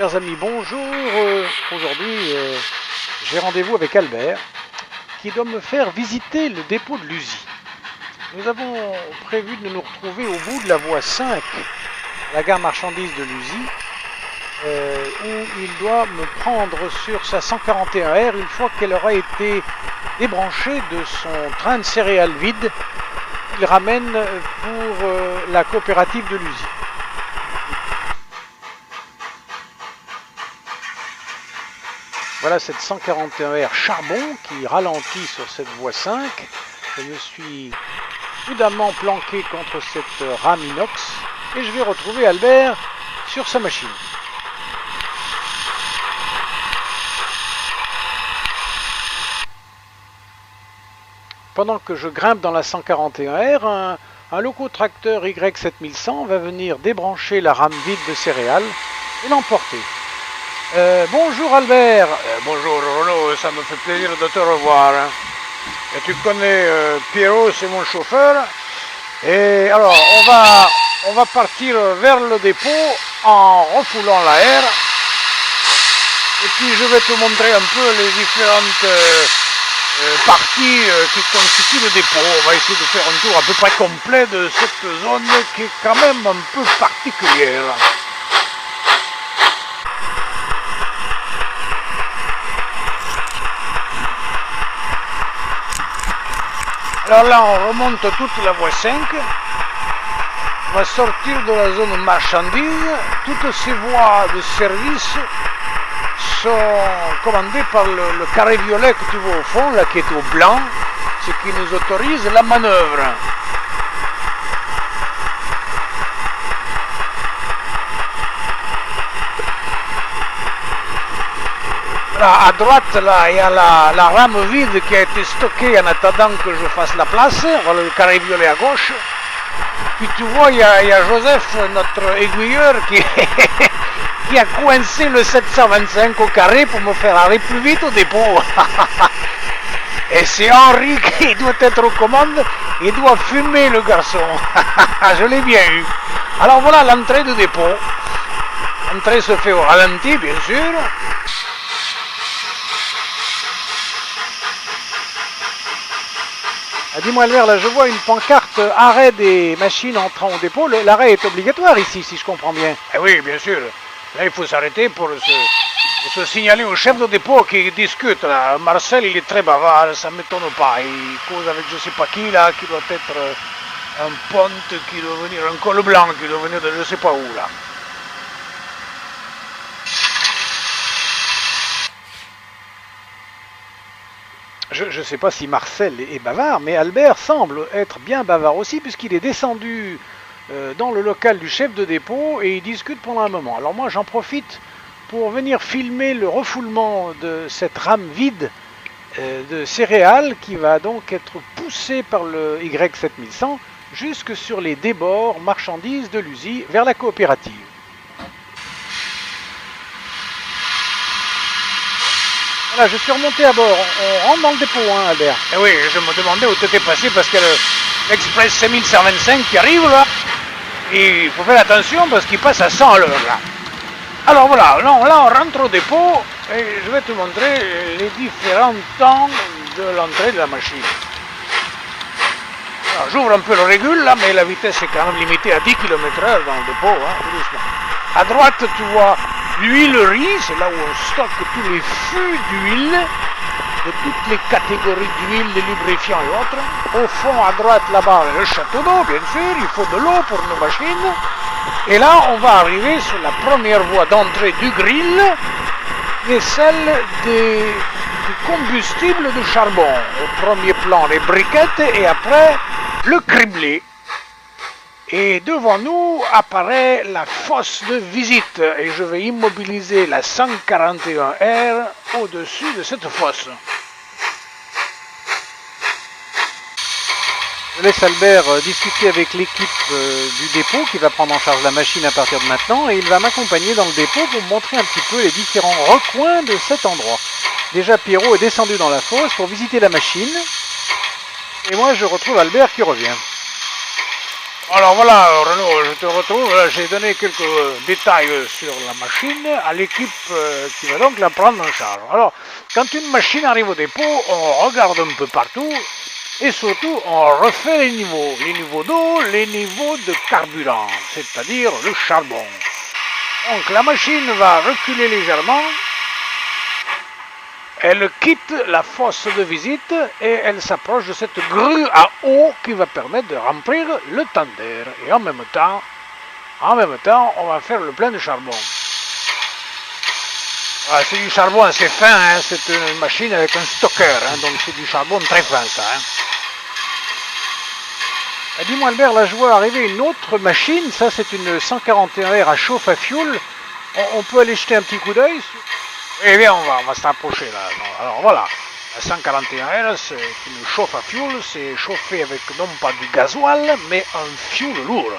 Chers amis, bonjour. Aujourd'hui, j'ai rendez-vous avec Albert qui doit me faire visiter le dépôt de l'USI. Nous avons prévu de nous retrouver au bout de la voie 5, à la gare marchandise de l'USI, où il doit me prendre sur sa 141R une fois qu'elle aura été débranchée de son train de céréales vide qu'il ramène pour la coopérative de l'USI. Voilà cette 141R charbon qui ralentit sur cette voie 5. Je me suis prudemment planqué contre cette rame inox et je vais retrouver Albert sur sa machine. Pendant que je grimpe dans la 141R, un locotracteur Y7100 va venir débrancher la rame vide de céréales et l'emporter. Bonjour Albert. Bonjour Renaud, ça me fait plaisir de te revoir. Et tu connais Pierrot, c'est mon chauffeur. Et alors, on va partir vers le dépôt en refoulant l'air. Et puis je vais te montrer un peu les différentes parties qui constituent le dépôt. On va essayer de faire un tour à peu près complet de cette zone qui est quand même un peu particulière. Alors là, on remonte toute la voie 5, on va sortir de la zone marchandise. Toutes ces voies de service sont commandées par le carré violet que tu vois au fond, là qui est au blanc, ce qui nous autorise la manœuvre. Là, à droite, là, il y a la rame vide qui a été stockée en attendant que je fasse la place. Voilà le carré violet à gauche. Puis tu vois, il y a Joseph, notre aiguilleur, qui a coincé le 725 au carré pour me faire aller plus vite au dépôt. Et c'est Henri qui doit être aux commandes. Il doit fumer, le garçon. Je l'ai bien eu. Alors voilà l'entrée du dépôt. L'entrée se fait au ralenti, bien sûr. Dis-moi Albert, là je vois une pancarte arrêt des machines entrant au dépôt. L'arrêt est obligatoire ici, si je comprends bien. Eh oui, bien sûr. Là, il faut s'arrêter pour se signaler au chef de dépôt qui discute. Là. Marcel, il est très bavard, ça ne m'étonne pas. Il cause avec je ne sais pas qui, là, qui doit être un ponte, qui doit venir, un col blanc, qui doit venir de je ne sais pas où, là. Je ne sais pas si Marcel est bavard, mais Albert semble être bien bavard aussi, puisqu'il est descendu dans le local du chef de dépôt et il discute pendant un moment. Alors moi j'en profite pour venir filmer le refoulement de cette rame vide de céréales qui va donc être poussée par le Y7100 jusque sur les débords marchandises de l'USI vers la coopérative. Voilà, je suis remonté à bord. On rentre dans le dépôt, hein, Albert. Eh oui, je me demandais où tu étais passé parce qu'il y a l'Express 5125 qui arrive là. Et il faut faire attention parce qu'il passe à 100 à l'heure là. Alors voilà, là on rentre au dépôt et je vais te montrer les différents temps de l'entrée de la machine. Alors j'ouvre un peu le régule là, mais la vitesse est quand même limitée à 10 km/h dans le dépôt, hein, tout doucement. À droite, tu vois l'huilerie, c'est là où on stocke tous les fûts d'huile, de toutes les catégories d'huile, les lubrifiants et autres. Au fond, à droite, là-bas, le château d'eau, bien sûr, il faut de l'eau pour nos machines. Et là, on va arriver sur la première voie d'entrée du grill, qui est celle du combustible de charbon. Au premier plan, les briquettes, et après, le criblé. Et devant nous apparaît la fosse de visite et je vais immobiliser la 141R au-dessus de cette fosse. Je laisse Albert discuter avec l'équipe du dépôt qui va prendre en charge la machine à partir de maintenant et il va m'accompagner dans le dépôt pour me montrer un petit peu les différents recoins de cet endroit. Déjà Pierrot est descendu dans la fosse pour visiter la machine et moi je retrouve Albert qui revient. Alors voilà, Renaud, je te retrouve. Là, j'ai donné quelques détails sur la machine à l'équipe qui va donc la prendre en charge. Alors, quand une machine arrive au dépôt, on regarde un peu partout et surtout on refait les niveaux d'eau, les niveaux de carburant, c'est-à-dire le charbon. Donc la machine va reculer légèrement. Elle quitte la fosse de visite et elle s'approche de cette grue à eau qui va permettre de remplir le tender. Et en même temps, on va faire le plein de charbon. Voilà, c'est du charbon assez fin, hein, c'est une machine avec un stocker, hein, donc c'est du charbon très fin ça. Hein. Dis-moi Albert, là je vois arriver une autre machine, ça c'est une 141R à chauffe à fioul. On peut aller jeter un petit coup d'œil. Eh bien, on va se rapprocher là. Alors voilà, la 141R, c'est une chauffe à fioul, c'est chauffé avec non pas du gasoil, mais un fioul lourd.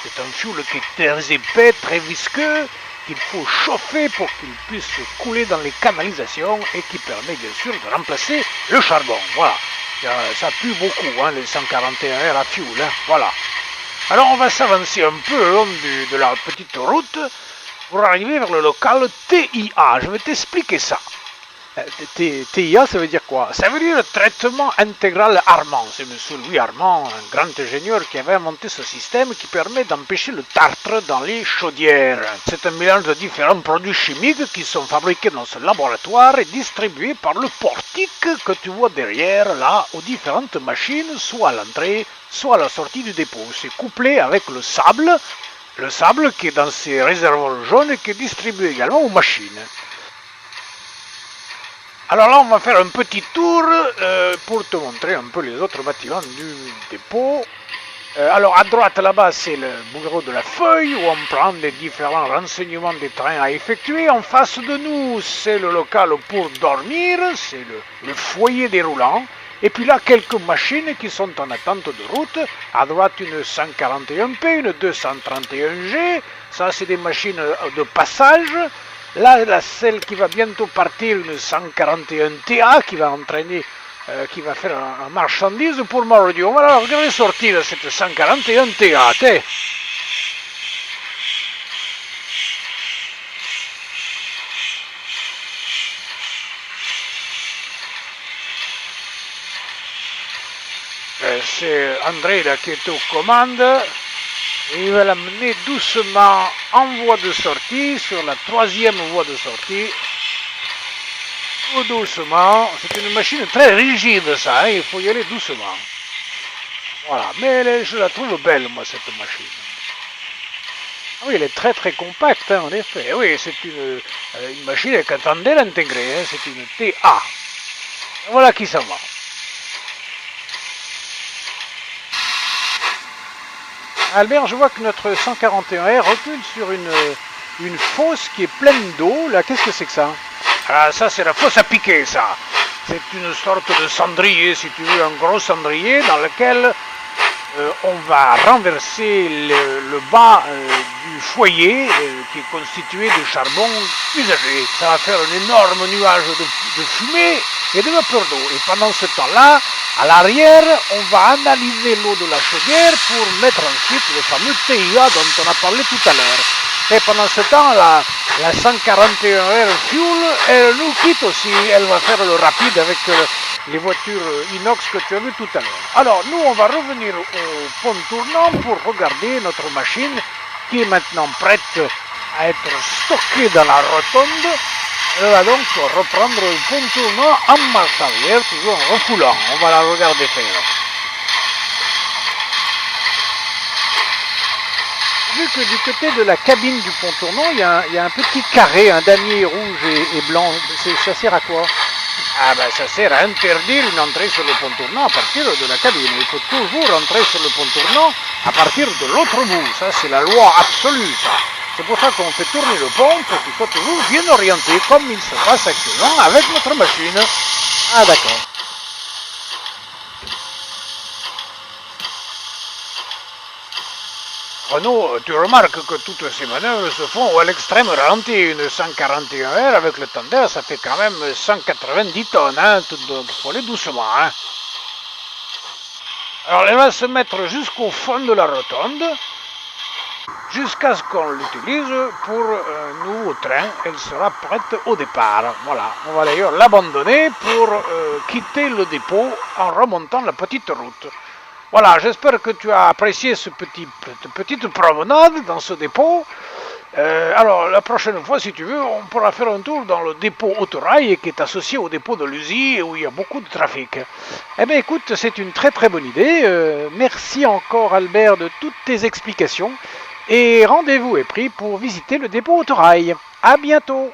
C'est un fioul qui est très épais, très visqueux, qu'il faut chauffer pour qu'il puisse couler dans les canalisations et qui permet bien sûr de remplacer le charbon. Voilà, ça pue beaucoup, hein, les 141R à fioul. Hein. Voilà. Alors on va s'avancer un peu le long de la petite route pour arriver vers le local TIA. Je vais t'expliquer ça. TIA, ça veut dire quoi? Ça veut dire traitement intégral Armand. C'est M. Louis Armand, un grand ingénieur qui avait inventé ce système qui permet d'empêcher le tartre dans les chaudières. C'est un mélange de différents produits chimiques qui sont fabriqués dans ce laboratoire et distribués par le portique que tu vois derrière, là, aux différentes machines, soit à l'entrée, soit à la sortie du dépôt. C'est couplé avec le sable qui est dans ces réservoirs jaunes et qui est distribué également aux machines. Alors là, on va faire un petit tour pour te montrer un peu les autres bâtiments du dépôt. Alors à droite là-bas, c'est le bureau de la feuille où on prend les différents renseignements des trains à effectuer. En face de nous, c'est le local pour dormir, c'est le foyer déroulant. Et puis là, quelques machines qui sont en attente de route. À droite, une 141P, une 231G. Ça, c'est des machines de passage. Là, celle qui va bientôt partir, une 141TA qui va entraîner, qui va faire un marchandise pour Marodi. On va la regarder sortir cette 141TA. T'es. C'est André là qui est aux commandes. Il va l'amener doucement en voie de sortie, sur la troisième voie de sortie. Tout doucement. C'est une machine très rigide ça, hein, il faut y aller doucement. Voilà, mais je la trouve belle moi cette machine. Ah oui, elle est très très compacte hein, en effet. Oui, c'est une machine avec un tandem intégré, hein, c'est une TA. Voilà qui s'en va. Albert, je vois que notre 141R recule sur une fosse qui est pleine d'eau. Là, qu'est-ce que c'est que ça? Ah, ça, c'est la fosse à piquer, ça. C'est une sorte de cendrier, si tu veux, un gros cendrier dans lequel on va renverser le bas du foyer qui est constitué de charbon usagé. Ça va faire un énorme nuage de fumée et de vapeur d'eau. Et pendant ce temps-là, à l'arrière, on va analyser l'eau de la chaudière pour mettre ensuite le fameux TIA dont on a parlé tout à l'heure. Et pendant ce temps, la 141R Fuel, elle nous quitte aussi. Elle va faire le rapide avec les voitures inox que tu as vu tout à l'heure. Alors, nous, on va revenir au pont tournant pour regarder notre machine qui est maintenant prête à être stockée dans la rotonde. Elle va donc reprendre le pont tournant en marche arrière, toujours en refoulant. On va la regarder faire. Vu que du côté de la cabine du pont tournant, il y a un petit carré, un damier rouge et blanc. Ça sert à quoi? Ah ben ça sert à interdire une entrée sur le pont tournant à partir de la cabine. Il faut toujours entrer sur le pont tournant à partir de l'autre bout. Ça c'est la loi absolue ça. C'est pour ça qu'on fait tourner le pont pour qu'il soit toujours bien orienté comme il se passe actuellement avec notre machine. Ah d'accord. Renaud, tu remarques que toutes ces manœuvres se font à l'extrême ralenti. Une 141R avec le tender, ça fait quand même 190 tonnes. Hein. Il faut aller doucement. Hein. Alors elle va se mettre jusqu'au fond de la rotonde, jusqu'à ce qu'on l'utilise pour un nouveau train. Elle sera prête au départ. Voilà, on va d'ailleurs l'abandonner pour quitter le dépôt en remontant la petite route. Voilà, j'espère que tu as apprécié cette petite promenade dans ce dépôt. Alors, la prochaine fois, si tu veux, on pourra faire un tour dans le dépôt Autorail qui est associé au dépôt de l'USI où il y a beaucoup de trafic. Eh bien, écoute, c'est une très très bonne idée. Merci encore, Albert, de toutes tes explications. Et rendez-vous est pris pour visiter le dépôt Autorail. À bientôt!